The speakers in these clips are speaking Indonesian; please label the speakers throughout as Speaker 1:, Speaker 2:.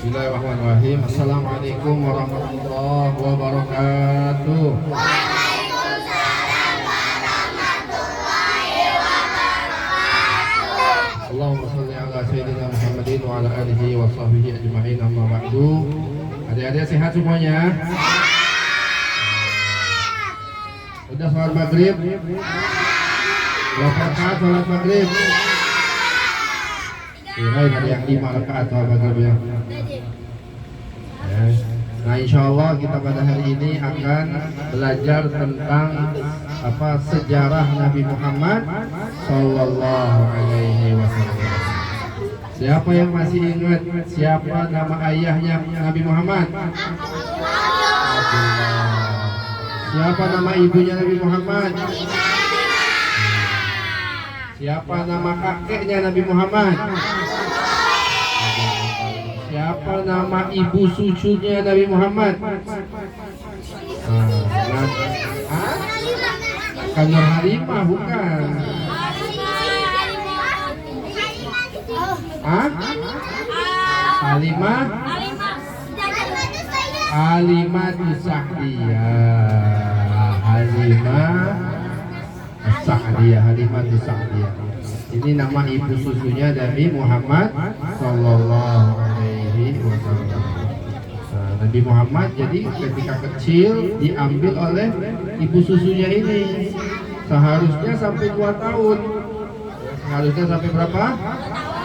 Speaker 1: Bismillahirrahmanirrahim. Assalamualaikum warahmatullahi wabarakatuh.
Speaker 2: Waalaikumsalam warahmatullahi wabarakatuh.
Speaker 1: Allahumma sholli ala sayyidina Muhammadin wa ala alihi wa sahbihi ajma'in, amma ba'du. Adik-adik sehat semuanya? Sudah sholat maghrib? Berapa rakaat sholat maghrib? Kirain ada yang 5 rakaat sholat maghrib ya. Nah, insya Allah kita pada hari ini akan belajar tentang sejarah Nabi Muhammad Sallallahu Alaihi Wasallam. Siapa yang masih ingat siapa nama ayahnya Nabi Muhammad? Siapa nama ibunya Nabi Muhammad? Siapa nama kakeknya Nabi Muhammad? Siapa nama ibu susunya Nabi Muhammad? Kan Nur Halimah bukan? Halimah? Halimah Sa'diyah. Halimah Sa'diyah. Ini nama ibu susunya Nabi Muhammad Sallallahu Alaihi Wasallam. Nabi Muhammad jadi ketika kecil diambil oleh ibu susunya ini. Seharusnya sampai 2 tahun. Seharusnya sampai berapa?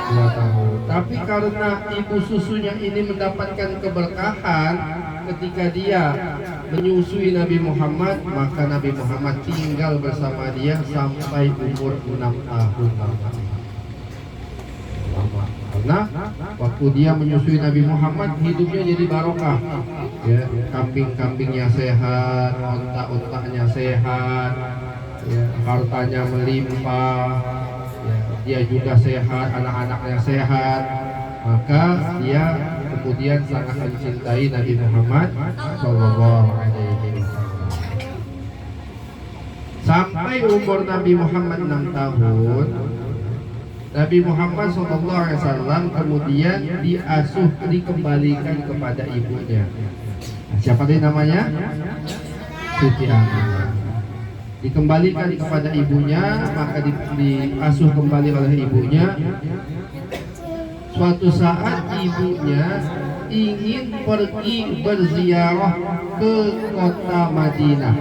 Speaker 1: 2 tahun. Tapi karena ibu susunya ini mendapatkan keberkahan ketika dia menyusui Nabi Muhammad, maka Nabi Muhammad tinggal bersama dia sampai umur 6 tahun lama. Karena waktu dia menyusui Nabi Muhammad, hidupnya jadi barokah. Ya, kambing-kambingnya sehat, unta-untanya sehat, ya, hartanya melimpah, ya, dia juga sehat, anak-anaknya sehat. Maka dia kemudian sangat mencintai Nabi Muhammad Sallallahu Alaihi Wasallam. Sampai umur Nabi Muhammad 6 tahun, Nabi Muhammad Sallallahu Alaihi Wasallam kemudian dikembalikan kepada ibunya. Siapa tadi namanya? Siti Aminah. Dikembalikan kepada ibunya, maka diasuh kembali oleh ibunya. Suatu saat ibunya ingin pergi berziarah ke kota Madinah.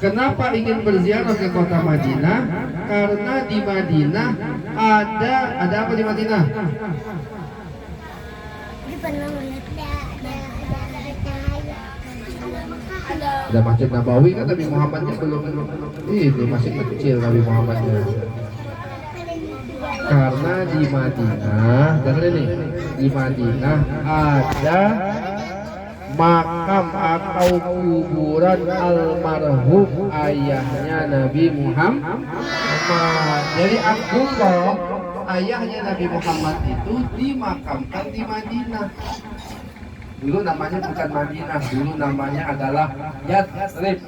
Speaker 1: Kenapa ingin berziarah ke kota Madinah? Karena di Madinah ada apa di Madinah? Ada Masjid Nabawi kan, Nabi Muhammadnya belum ini, masih kecil Nabi Muhammadnya. Karena di Madinah, dengerin nih, di Madinah ada makam atau kuburan almarhum ayahnya Nabi Muhammad. Jadi Abdullah, ayahnya Nabi Muhammad itu dimakamkan di Madinah. Dulu namanya bukan Madinah, dulu namanya adalah Yathrib.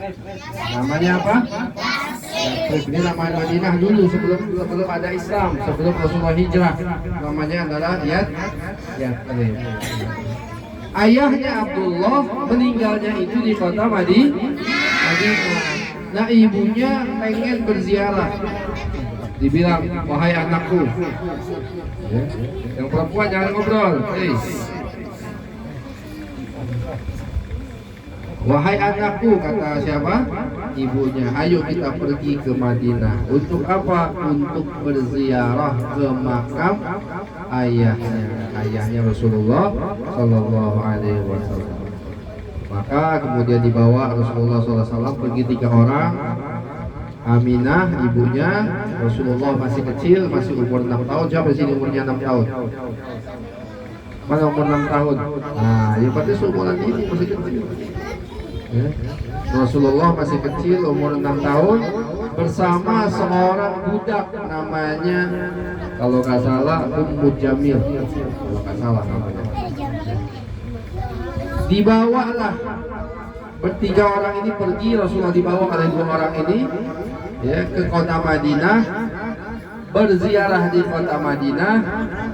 Speaker 1: Namanya apa? Yathrib. Ini nama Madinah dulu sebelum ada Islam, sebelum Rasulullah hijrah. Namanya adalah Yathrib. Ayahnya Abdullah meninggalnya itu di kota Madinah. Nah, ibunya pengen berziarah. Dibilang, wahai anakku, ya, yang perempuan jangan ngobrol. Wahai anakku, kata siapa? Ibunya, ayo kita pergi ke Madinah. Untuk apa? Untuk berziarah ke makam ayahnya Rasulullah Sallallahu Alaihi Wasallam. Maka kemudian dibawa Rasulullah SAW pergi 3 orang. Aminah ibunya, Rasulullah masih kecil, masih umur 6 tahun. Siapa di sini umurnya 6 tahun? Mana umur 6 tahun? Nah, ya berarti seumuran ini masih kecil. Ya. Rasulullah masih kecil, umur 6 tahun, bersama seorang budak namanya, kalau nggak salah, Ummu Jamil, kalau nggak salah namanya. Dibawalah bertiga orang ini pergi, Rasulullah dibawa oleh dua orang ini ya ke kota Madinah, berziarah di kota Madinah,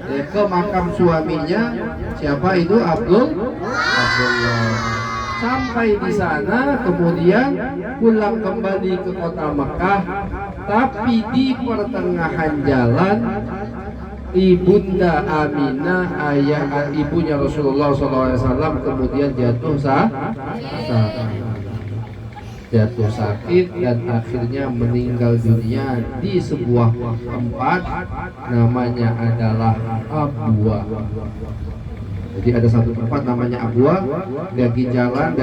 Speaker 1: ya, ke makam suaminya, siapa itu? Abdullah. Sampai di sana, kemudian pulang kembali ke kota Mekah, tapi di pertengahan jalan Ibunda Aminah, ibunya Rasulullah SAW, kemudian jatuh sakit dan akhirnya meninggal dunia di sebuah tempat namanya adalah Abwa. Jadi ada satu tempat namanya Abwa, lagi jalan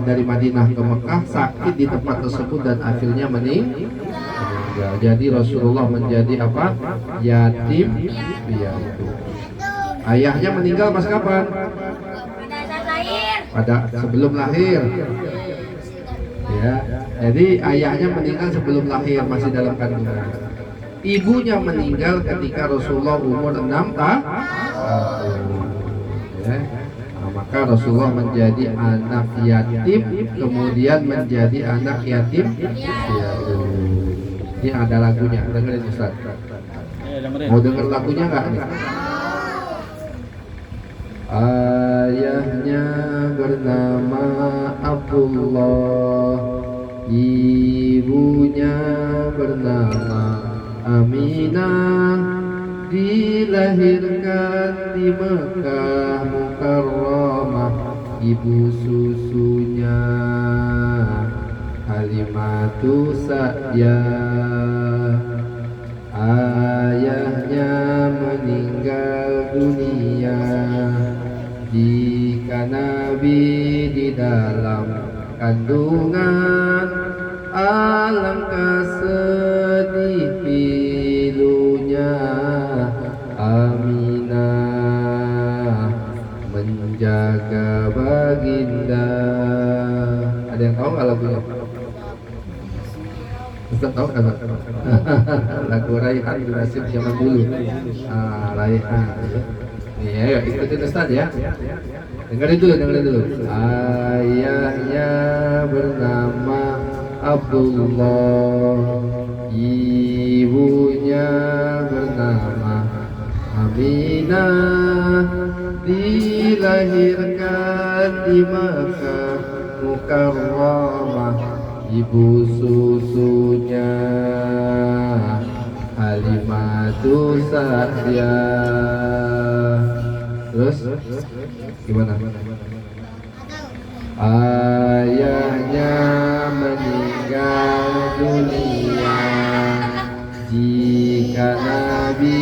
Speaker 1: dari Madinah ke Mekah, sakit di tempat tersebut dan akhirnya meninggal. Jadi Rasulullah menjadi apa? Yatim. Iya itu. Ayahnya meninggal pas kapan? Pada sebelum lahir. Ya. Jadi ayahnya meninggal sebelum lahir, masih dalam kandungan. Ibunya meninggal ketika Rasulullah umur 6 tahun. Ya. Nah, maka Rasulullah menjadi anak yatim, kemudian menjadi anak yatim. Ya. Ini ada lagunya, dengerin Ustaz. Mau denger lagunya nggak nih? Ayahnya bernama Abdullah, ibunya bernama Aminah, dilahirkan di Mekah Mukarramah, ibu susunya Halimatu Sa'diyah. Ayahnya meninggal dunia jika Nabi di dalam kandungan, alangkah sedih pilunya Aminah menjaga baginda. Ada yang tahu nggak lagunya? Ustaz tahu kan? Lagu Raihan Nasib zaman dulu. Raihan. Nih, ayo ikutin Ustaz ya. Dengerin dulu. Ayahnya bernama Abdullah, ibunya bernama Aminah, dilahirkan di Makkah Mukarramah, ibu susunya Halimatu Sa'diyah. Terus gimana? Ayahnya meninggal dunia jika Nabi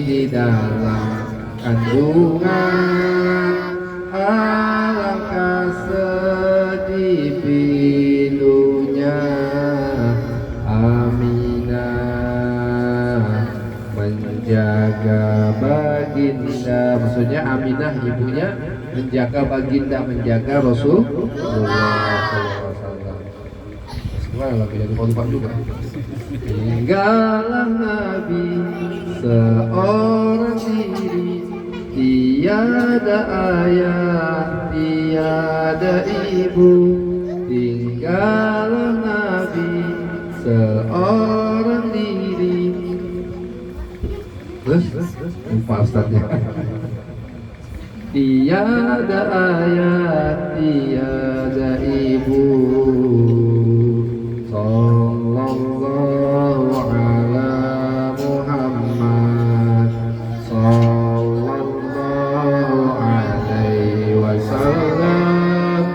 Speaker 1: di dalam kandungan, alangkah sedih pilunya Aminah menjaga baginda. Maksudnya Aminah ibunya menjaga baginda, menjaga Rasulullah SAW. Sekarang lagi jadi lupa juga. Tinggallah Nabi seorang diri, tiada ayah, tiada ibu. Tinggallah Nabi seorang diri. Terus lupa Ustaznya. Tiada ayah, tiada ibu. Sallallahu ala Muhammad, sallallahu alaihi wasallam,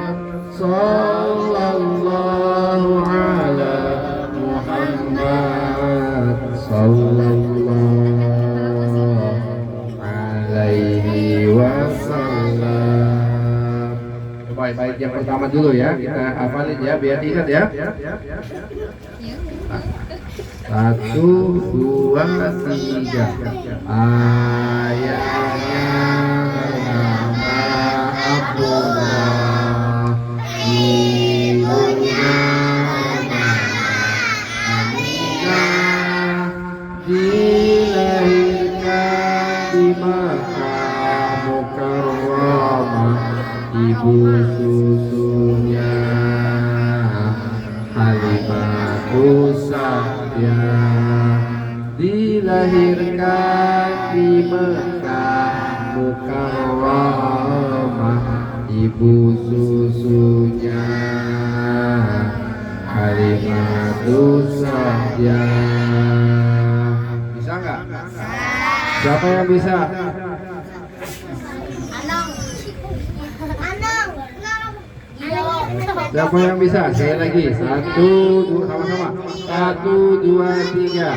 Speaker 1: sallallahu ala Muhammad, sallallahu alaihi wasallam. Baik, yang pertama dulu ya, kita hafalin ya, biar ingat ya. 1, 2, 3. Ayahnya bernama Abdullah, dilahirkan di Mekah Mukarramah, ibu susunya Halimatus Sa'diyah. Bisa nggak? Siapa yang bisa? Siapa yang bisa? Saya lagi. 1, 2, sama-sama. 1, 2, 3.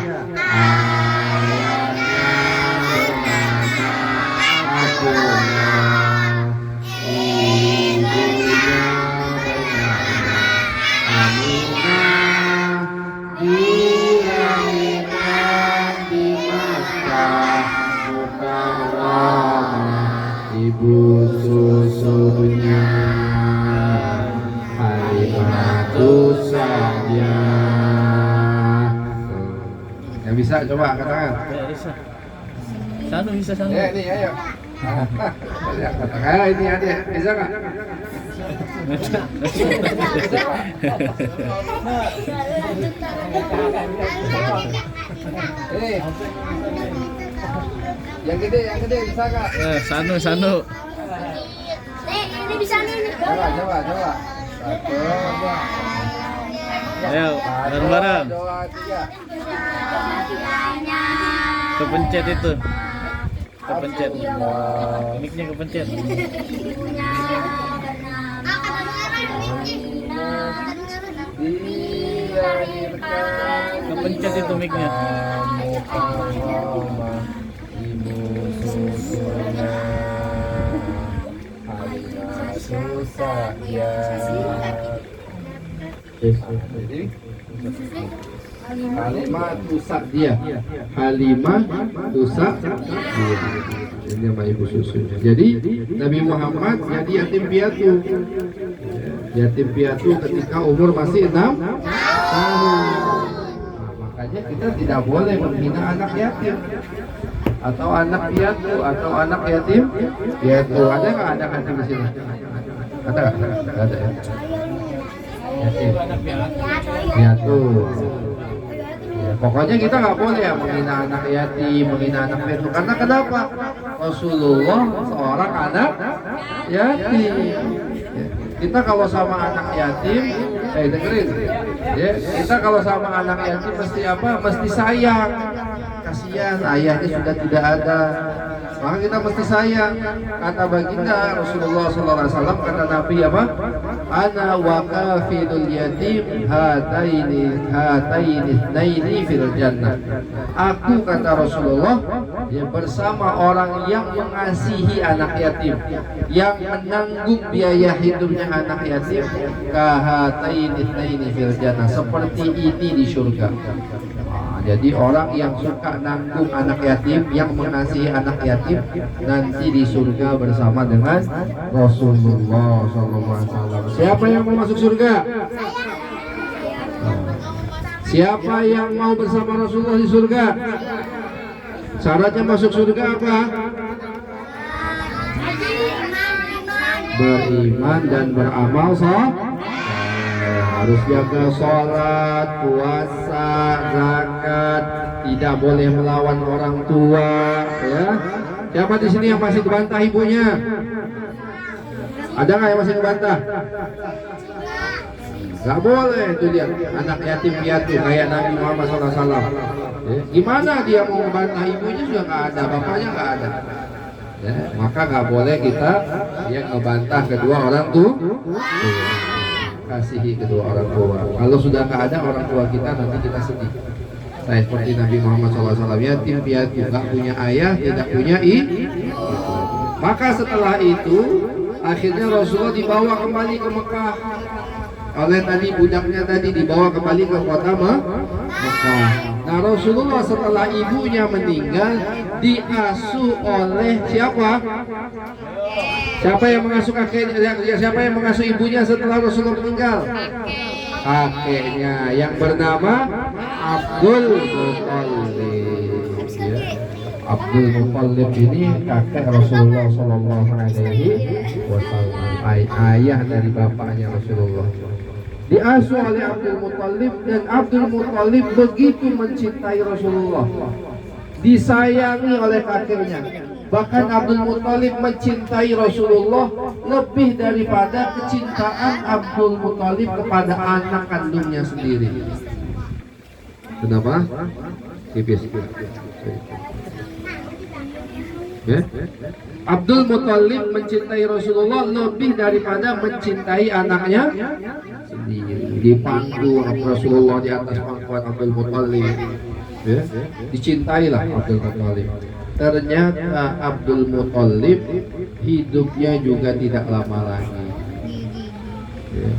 Speaker 1: Ibu susunya Halimatus Sa'diyah. Yang bisa coba katakan.
Speaker 3: Bisa. Sanu bisa sanu.
Speaker 1: Ya ini ayo. Katakan ini ada bisa nggak? Ini yang gede bisa nggak?
Speaker 3: Sanu.
Speaker 2: Ini bisa nih.
Speaker 1: Coba. 1,
Speaker 3: Ayo, bareng-bareng.
Speaker 1: 2, 3.
Speaker 3: Kepencet itu. Kepencet. Mic-nya kepencet. Kepencet itu mic-nya.
Speaker 1: Ibu susunya Halimatus Sa'diyah. Halimatus Sa'diyah. Halimatus Sa'diyah. Ini nama ibu susunya. Jadi Nabi Muhammad jadi yatim piatu. Yatim piatu ketika umur masih 6 tahun. Makanya kita tidak boleh menghina anak yatim atau anak piatu atau anak yatim piatu. Ada nggak anak yatim di sini? Ada nggak? Ada ya. Yatim piatu. Ya, pokoknya kita nggak boleh ya menghina anak yatim, menghina anak piatu. Karena kenapa? Rasulullah seorang anak yatim. Kita kalau sama anak yatim, dengerin, ya, kita kalau sama anak yatim mesti apa? Mesti sayang. Kasihan ayahnya sudah tidak ada, maka kita mesti sayang. Kata baginda Rasulullah SAW, kata Nabi apa? Ana wa kafilul yatim hataini fil jannah. Aku, kata Rasulullah, ya, bersama orang yang mengasihi anak yatim, yang menanggung biaya hidupnya anak yatim, kahataini fil jannah, seperti ini di surga. Jadi orang yang suka nanggung anak yatim, yang mengasihi anak yatim, nanti di surga bersama dengan Rasulullah SAW. Siapa yang mau masuk surga? Siapa yang mau bersama Rasulullah di surga? Syaratnya masuk surga apa? Beriman dan beramal saleh. Harus jaga sholat, puasa, zakat, tidak boleh melawan orang tua, ya. Siapa di sini yang masih dibantah ibunya? Ada nggak yang masih dibantah? Gak boleh itu dia, anak yatim piatu kayak Nabi Muhammad SAW. Ya. Gimana dia mau membantah ibunya sudah nggak ada, bapaknya nggak ada. Ya, maka nggak boleh kita yang ngebantah kedua orang tuh. Kasihi kedua orang tua. Kalau sudah nggak ada orang tua kita, nanti kita sedih. Saya seperti Nabi Muhammad SAW, yatim piatu, nggak punya ayah, tidak punya ibu. Maka setelah itu, akhirnya Rasulullah dibawa kembali ke Mekah. Oleh tadi budaknya tadi dibawa kembali ke kota Mekah. Nah, Rasulullah setelah ibunya meninggal diasuh oleh siapa? Siapa yang mengasuh kakeknya? Siapa yang mengasuh ibunya setelah Rasulullah meninggal? Kakeknya yang bernama Abdul Muthalib. Ya. Abdul Muthalib ini kakek Rasulullah SAW, ayah dari bapaknya Rasulullah. Diasuh oleh Abdul Muthalib, dan Abdul Muthalib begitu mencintai Rasulullah. disayangi oleh kakeknya. Bahkan Abdul Muthalib mencintai Rasulullah lebih daripada kecintaan Abdul Muthalib kepada anak kandungnya sendiri. Kenapa? Tipis. Ya? Abdul Muthalib mencintai Rasulullah lebih daripada mencintai anaknya sendiri. Dipandu Rasulullah di atas pangkuan Abdul Muthalib. Ya? Dicintailah Abdul Muthalib. Ternyata Abdul Muthalib hidupnya juga tidak lama lagi. Ya.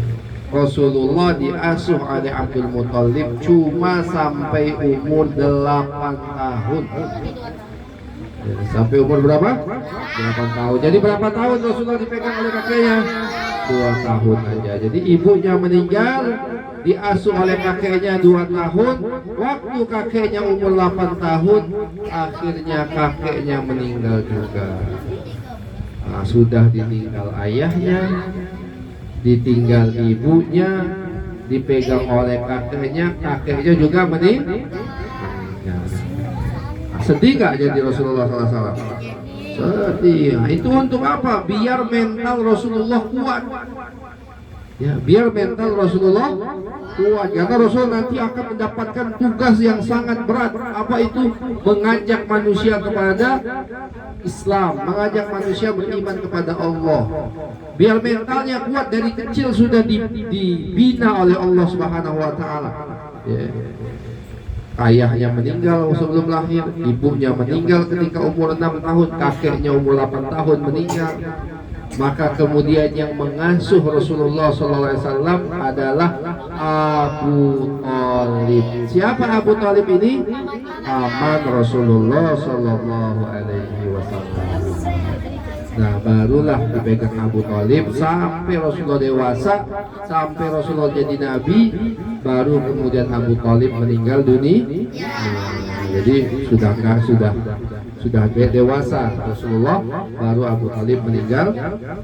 Speaker 1: Rasulullah diasuh oleh Abdul Muthalib cuma sampai umur 8 tahun. Ya, sampai umur berapa? 8 tahun. Jadi berapa tahun Rasulullah dipegang oleh kakeknya? 2 tahun aja. Jadi ibunya meninggal, diasuh oleh kakeknya 2 tahun. Waktu kakeknya umur 8 tahun, akhirnya kakeknya meninggal juga. Nah, sudah ditinggal ayahnya, ditinggal ibunya, dipegang oleh kakeknya juga meninggal. Sedih gak jadi Rasulullah SAW? Sedih. Nah, itu untuk apa? Biar mental Rasulullah kuat. Ya, biar mental Rasulullah kuat. Karena Rasul nanti akan mendapatkan tugas yang sangat berat. Apa itu? Mengajak manusia kepada Islam, mengajak manusia beriman kepada Allah. Biar mentalnya kuat dari kecil sudah dibina oleh Allah Subhanahu wa taala. Ya. Ayahnya meninggal sebelum lahir, ibunya meninggal ketika umur 6 tahun, kakeknya umur 8 tahun meninggal. Maka kemudian yang mengasuh Rasulullah SAW adalah Abu Thalib. Siapa Abu Thalib ini? Paman Rasulullah SAW. Nah, barulah dipegang Abu Thalib sampai Rasulullah dewasa, sampai Rasulullah jadi nabi, baru kemudian Abu Thalib meninggal dunia. Jadi sudah dewasa Rasulullah, baru Abu Thalib meninggal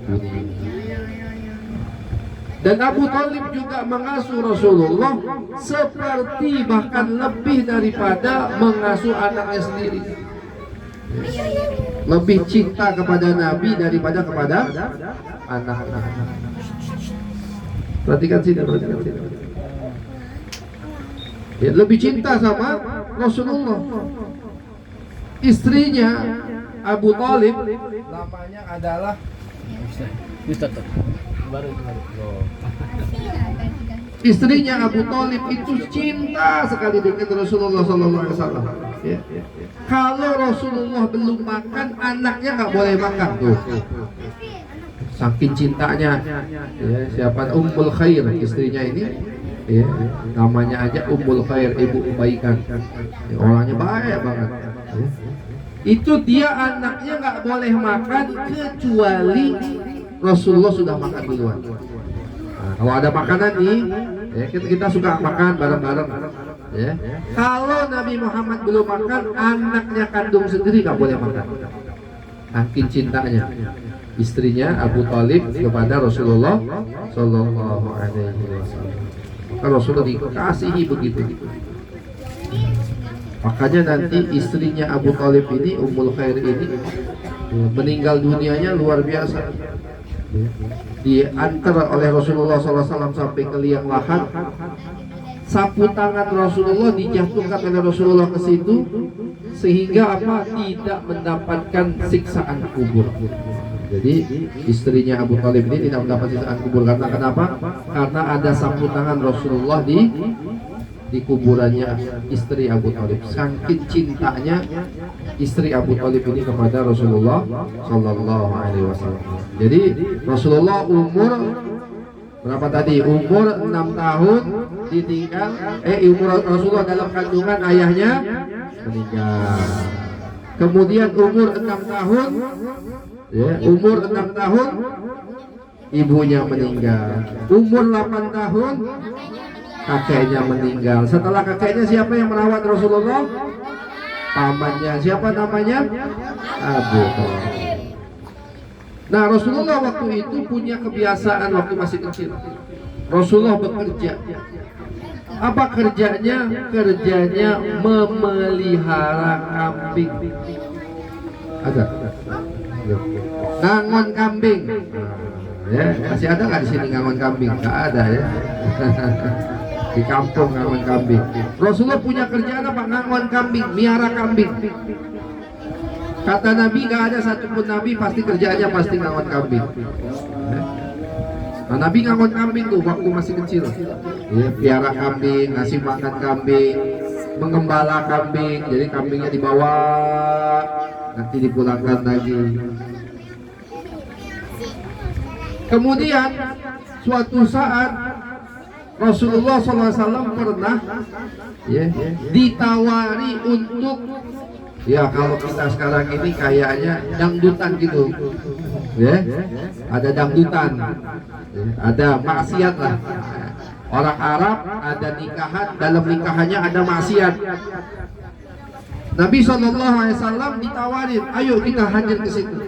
Speaker 1: dunia. Dan Abu Thalib juga mengasuh Rasulullah seperti bahkan lebih daripada mengasuh anaknya sendiri. Lebih cinta kepada Nabi daripada kepada anak-anak. Perhatikan sini. Ya, lebih cinta sama Rasulullah. Istrinya Abu Thalib namanya adalah istrinya Abu Thalib itu cinta sekali dengan Rasulullah SAW. Ya. Kalau Rasulullah belum makan, anaknya nggak boleh makan tuh. Saking cintanya. Ya, siapa? Ummul Khair istrinya ini. Ya, namanya aja Ummul Khair, ibu kebaikan. Ya, orangnya baik banget. Ya. Itu dia anaknya nggak boleh makan kecuali Rasulullah sudah makan duluan. Nah, kalau ada makanan nih, ya, kita suka makan bareng-bareng. Ya. Kalau Nabi Muhammad belum makan, anaknya kandung sendiri nggak boleh makan. Saking cintanya istrinya Abu Thalib kepada Rasulullah Sallallahu Alaihi Wasallam. Maka Rasulullah dikasihi begitu. Makanya nanti istrinya Abu Thalib ini, Ummul Khair ini, meninggal dunianya luar biasa. Diantar oleh Rasulullah SAW sampai ke liang lahat. Sapu tangan Rasulullah dijatuhkan oleh Rasulullah ke situ, sehingga apa? Tidak mendapatkan siksaan kubur. Jadi istrinya Abu Thalib ini tidak mendapat siksaan kubur. Karena kenapa? Karena ada sapu tangan Rasulullah di kuburannya istri Abu Thalib. Saking cintanya istri Abu Thalib ini kepada Rasulullah Sallallahu Alaihi Wasallam. Jadi Rasulullah umur berapa tadi? Umur 6 tahun ditinggal. Umur Rasulullah dalam kandungan ayahnya meninggal. Kemudian umur 6 tahun, ya, umur 6 tahun ibunya meninggal. Umur 8 tahun kakeknya meninggal. Setelah kakeknya siapa yang merawat Rasulullah? Pamannya. Siapa namanya? Abu Thalib. Nah, Rasulullah waktu itu punya kebiasaan waktu masih kecil. Rasulullah bekerja. Apa kerjanya? Kerjanya memelihara kambing. Ada? Ngangon kambing. Ya, masih ada nggak di sini ngangon kambing? Nggak ada ya. Di kampung ngangon kambing. Rasulullah punya kerjaan apa? Ngangon kambing, miara kambing. Kata Nabi nggak ada satupun Nabi pasti kerjaannya pasti ngangon kambing. Ya. Nah, Nabi ngangon kambing tuh waktu masih kecil. Ya, piara kambing, ngasih makan kambing, mengembala kambing. Jadi kambingnya dibawa, nanti dipulangkan lagi. Kemudian suatu saat Rasulullah SAW pernah ya, ditawari untuk, ya kalau kita sekarang ini kayaknya dangdutan gitu ya, ada dangdutan ya, ada maksiat lah. Orang Arab ada nikahan, dalam nikahannya ada maksiat. Nabi SAW ditawarin, ayo kita hadir ke situ.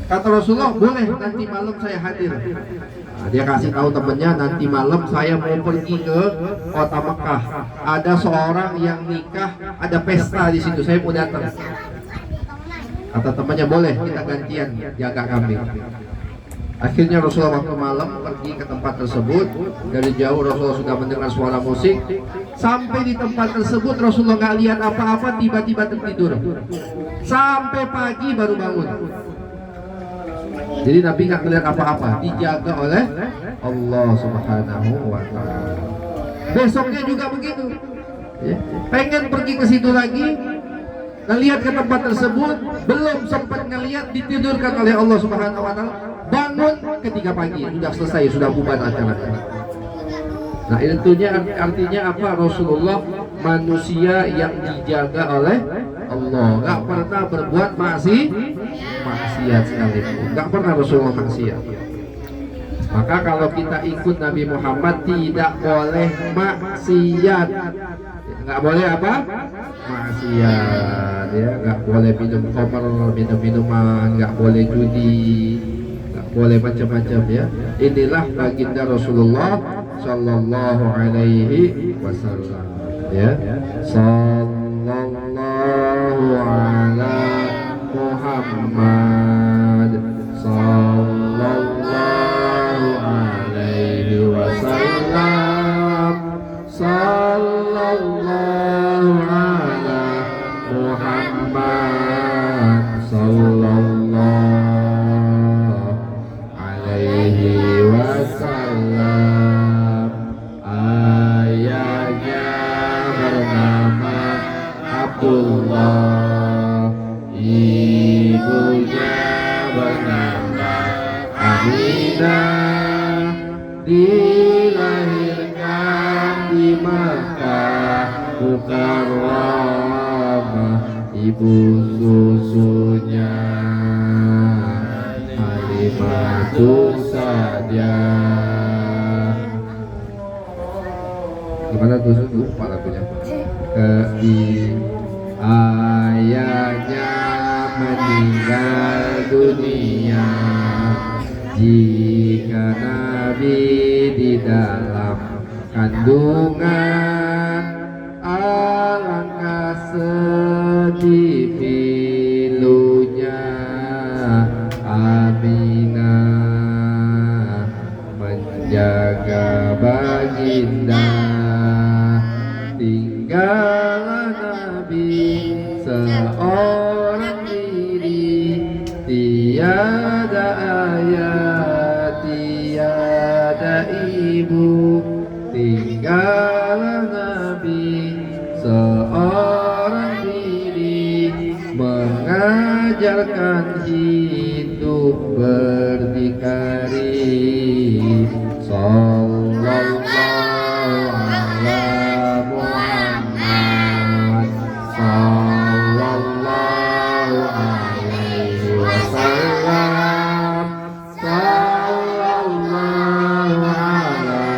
Speaker 1: Kata Rasulullah, boleh, nanti malam saya hadir. Nah, dia kasih tahu temennya, nanti malam saya mau pergi ke kota Mekah. Ada seorang yang nikah, ada pesta di situ, saya mau datang. Kata temannya, boleh, kita gantian jaga kambing. Akhirnya Rasulullah waktu malam pergi ke tempat tersebut. Dari jauh Rasulullah sudah mendengar suara musik. Sampai di tempat tersebut Rasulullah nggak lihat apa-apa, tiba-tiba tertidur. Sampai pagi baru bangun. Jadi Nabi nggak melihat apa-apa, dijaga oleh Allah Subhanahu wa Ta'ala. Besoknya juga begitu. Ya. Pengen pergi ke situ lagi, ngelihat ke tempat tersebut, belum sempat ngelihat, ditidurkan oleh Allah Subhanahu wa Ta'ala. Bangun ketika pagi, sudah selesai, sudah bubar acara. Nah, itu artinya apa? Rasulullah manusia yang dijaga oleh Allah, nggak pernah berbuat maksiat sekalipun, nggak pernah Rasulullah maksiat. Maka kalau kita ikut Nabi Muhammad tidak boleh maksiat, nggak boleh apa? Maksiat, ya, nggak boleh minum khamr, minum minuman, nggak boleh judi, nggak boleh macam-macam ya. Inilah baginda Rasulullah Sallallahu Alaihi Wasallam, ya. Sallallahu ala Muhammad Sallallahu Alaihi Wasallam Sallallahu ala Muhammad Sallallahu Alaihi Wasallam. Ayahnya bernama Abdullah, ibunya bernama Aminah, dilahirkan di Makkah Mukarramah. Ibu susunya Halimatu Sa'diyah. Gimana tuh lupa lagunya? Ayahnya meninggal dunia jika Nabi di dalam kandungan. Alangkah sedih pilunya Aminah menjaga baginda. Tinggallah Nabi seorang diri, tiada ayah, tiada ibu. Tinggallah Nabi seorang diri, mengajarkan hidup berdikari. Sallallahu ala Muhammad Sallallahu alaihi wasallam Sallallahu ala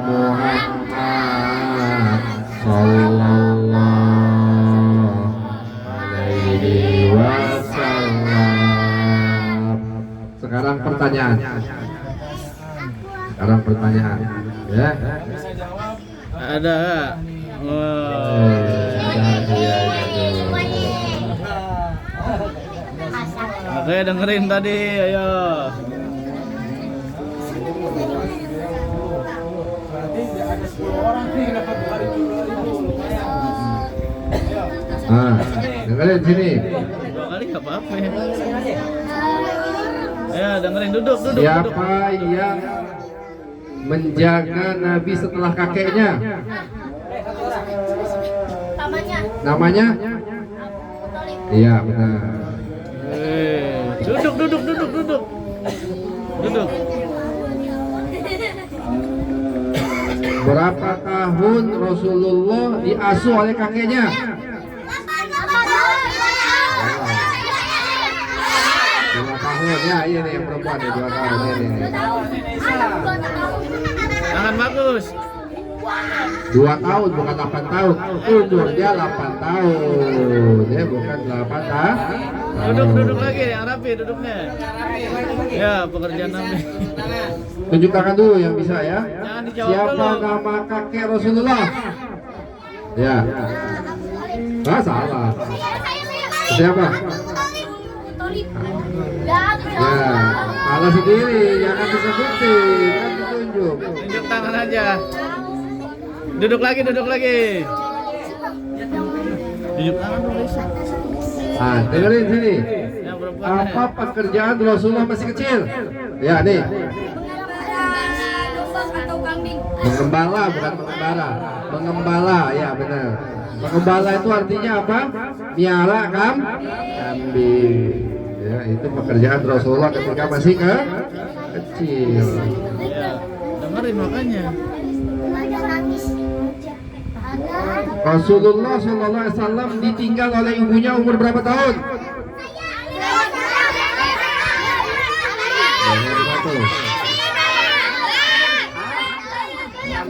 Speaker 1: Muhammad Sallallahu alaihi wasallam. Sekarang pertanyaan ya.
Speaker 3: Ada. Wah.
Speaker 1: Ada hadiahnya tuh.
Speaker 3: Oke, dengerin tadi, ayo.
Speaker 1: Ah, dengerin sini.
Speaker 3: 2 kali nggak apa-apa ya. Ayo, dengerin, duduk.
Speaker 1: Siapa yang menjaga Nabi setelah kakeknya?
Speaker 2: Pamannya.
Speaker 1: Namanya? Iya, benar.
Speaker 3: Duduk.
Speaker 1: Berapa tahun Rasulullah diasuh oleh kakeknya? 2 tahun ya, iya nih yang perempuan nih 2 tahun ini.
Speaker 3: Tangan bagus.
Speaker 1: 2 tahun bukan 8 tahun. Umurnya 8 tahun. Ya bukan 8 tahun.
Speaker 3: Duduk lagi yang rapi duduknya. Ya, pekerjaan Nabi.
Speaker 1: Tunjuk tangan dulu yang bisa ya.
Speaker 3: Jangan dijawab
Speaker 1: Siapa
Speaker 3: dulu.
Speaker 1: nama kakek Rasulullah? Ya. Ah, salah. Siapa? Ya, salah sendiri, jangan disebutin, kan ditunjuk.
Speaker 3: Tunjuk tangan aja. Duduk lagi. Tunjuk tangan dulu.
Speaker 1: Ah, dengerin sini.
Speaker 3: Yang perempuan.
Speaker 1: Apa pekerjaan Rasulullah masih kecil? Ya, nih. Mengembala bukan mengembara. Mengembala, ya benar. Mengembala itu artinya apa? Miara kambing. Ya, itu pekerjaan Rasulullah ketika masih kecil.
Speaker 3: Ya, dengerin makanya.
Speaker 1: Rasulullah SAW ditinggal oleh ibunya umur berapa tahun?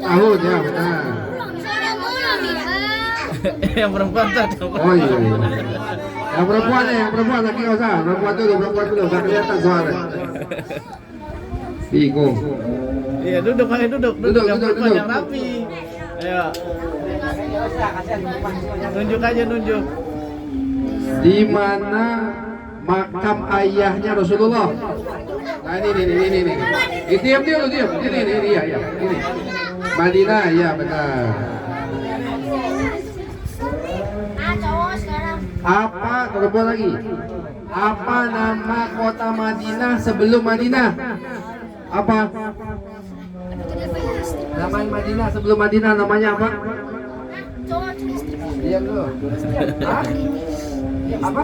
Speaker 1: Tahun ya benar.
Speaker 3: Yang perempuan tadi.
Speaker 1: Oh iya. Yang perempuan lagi nggak usah. Perempuan dulu, nggak kelihatan soalnya. Bingung.
Speaker 3: Iya, duduk.
Speaker 1: Duduk,
Speaker 3: Yang perempuan
Speaker 1: duduk.
Speaker 3: yang rapi. Ayo. Tunjuk aja.
Speaker 1: Di mana makam ayahnya Rasulullah? Nah ini. Diam dulu. Ini ya. Ini. Madinah, ya benar. Apa terbuat lagi? Apa nama kota Madinah sebelum Madinah? Apa? Nama Madinah sebelum Madinah namanya apa? Diam dulu. Hah? Apa?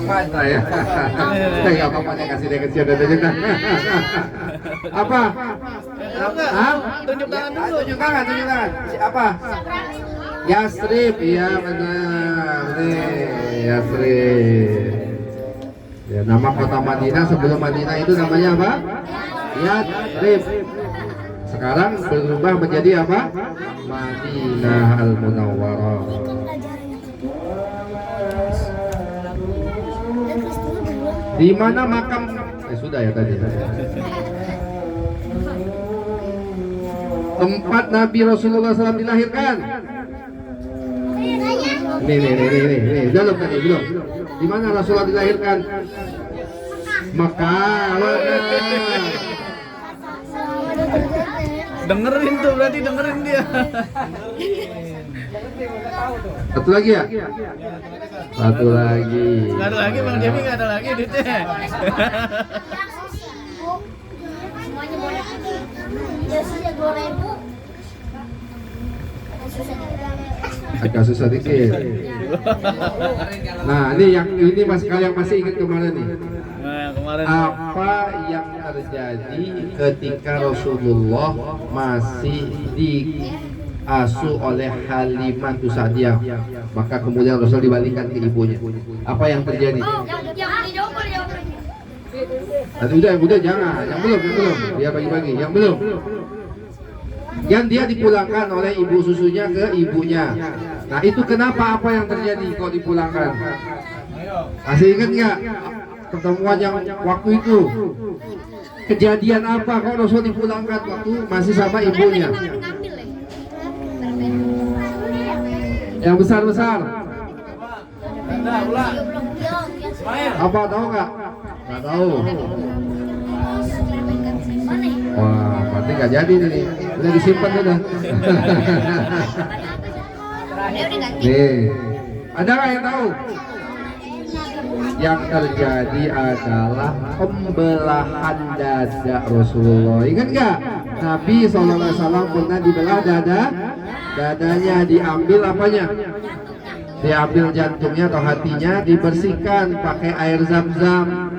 Speaker 1: Mata ya. Enggak apa-apa deh, kasih dia kecil dan tunjuk tangan. Apa? Hah?
Speaker 3: Tunjuk tangan dulu.
Speaker 1: Tunjuk tangan. Apa? Yasrib, iya benar. Nih, Yasrib. Ya, nama kota Madinah sebelum Madinah itu namanya apa? Yasrib. Sekarang berubah menjadi apa? Madinah Al-Munawwarah. Di mana makam? Sudah ya tadi. Tempat Nabi Rasulullah SAW dilahirkan. Ini. Belum. Di mana Rasulullah dilahirkan? Mekah. Benar.
Speaker 3: Dengerin tuh, berarti dengerin dia.
Speaker 1: Satu lagi ya? Satu lagi.
Speaker 3: Nggak ada lagi, Bang Jemi nggak ada lagi duitnya.
Speaker 2: Semuanya boleh. Jasanya 2.000.
Speaker 1: Agak susah dikit. Nah, ini mas kalian masih ingat kemana nih?
Speaker 3: Nah, kemarin
Speaker 1: Apa yang terjadi ketika Rasulullah masih diasuh oleh Halimah Sa'diyah, maka kemudian Rasul dibalikan ke ibunya? Apa yang terjadi? Udah jangan, yang belum, dia bagi-bagi, yang belum. Yang dia dipulangkan oleh ibu susunya ke ibunya. Nah itu kenapa, apa yang terjadi kalau dipulangkan? Masih ingat nggak? pertemuan yang waktu itu. Kejadian apa kok Rasul dipulangkan waktu masih sama ibunya? Yang besar-besar. Apa tahu nggak? Nggak tahu. Wah, berarti nggak jadi nih. Udah disimpan udah. Nih, ada nggak yang tahu? Yang terjadi adalah pembelahan dada Rasulullah. Ingat nggak? Nabi SAW pernah dibelah dadanya diambil apanya? Diambil jantungnya atau hatinya, dibersihkan pakai air zam-zam,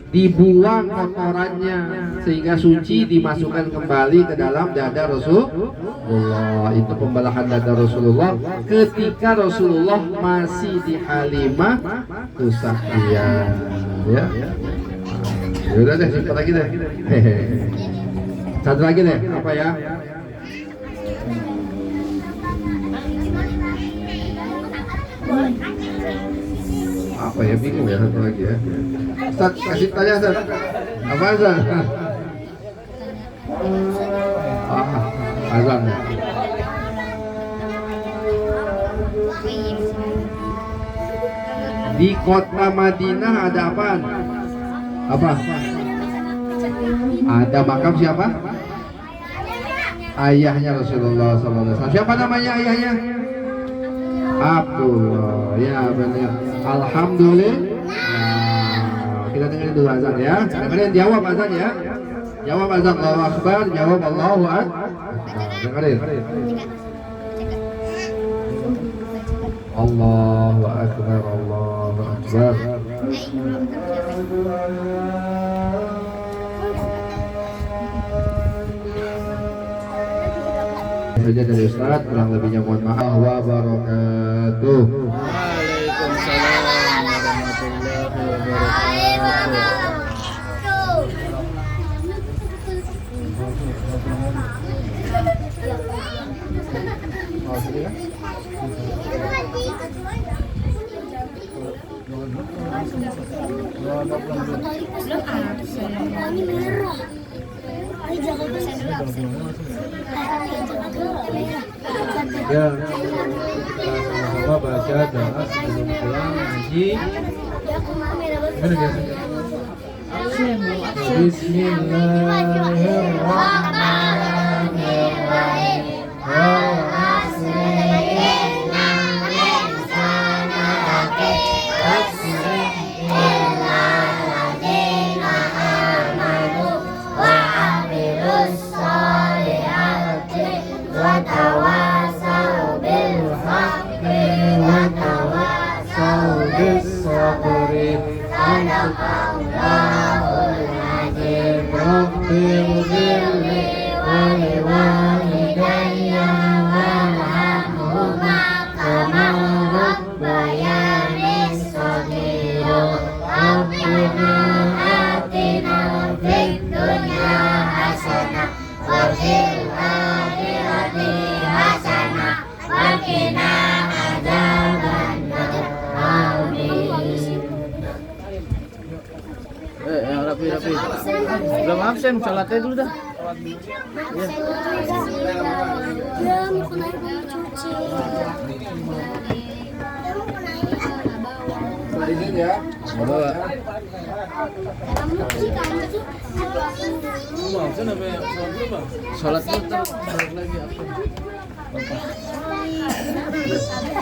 Speaker 1: dibuang kotorannya sehingga suci, dimasukkan kembali ke dalam dada Rasulullah. Itu pembelahan dada Rasulullah ketika Rasulullah masih di Halimah Tusaqiyah. Ya. Udah deh, simpan lagi deh. Satu lagi deh, apa ya? Apa ya, bingung ya, satu lagi ya. Ustaz, kasih tanya Ustaz. Apa Ustaz? Azan. Di kota Madinah ada apaan? Apa? Ada makam siapa? Ayahnya Rasulullah SAW. Siapa namanya ayahnya? Abdullah. Ya benar. Alhamdulillah. Kita dengerin dulu azan ya. Dengerin, jawab azan ya. Jawab azan Allahu Akbar, jawab Allahu Akbar. Dengerin. Allahu Akbar, Allahu Akbar. Saja dari Ustaz, kurang lebihnya mohon maaf wa barakatuh.
Speaker 3: Waalaikumsalam warahmatullahi wabarakatuh.
Speaker 1: Ya, kita sama baca doa sebelum pulang haji. Bismillahirrahmanirrahim.
Speaker 3: Yang rapi-rapi. Belum absen, sholatnya dulu dah.
Speaker 2: Ya, mau kena air cuci.
Speaker 1: Ini ya.
Speaker 3: Bawa.
Speaker 2: Kamu sih kamu tuh.
Speaker 3: Sholat dulu, sholat lagi absen.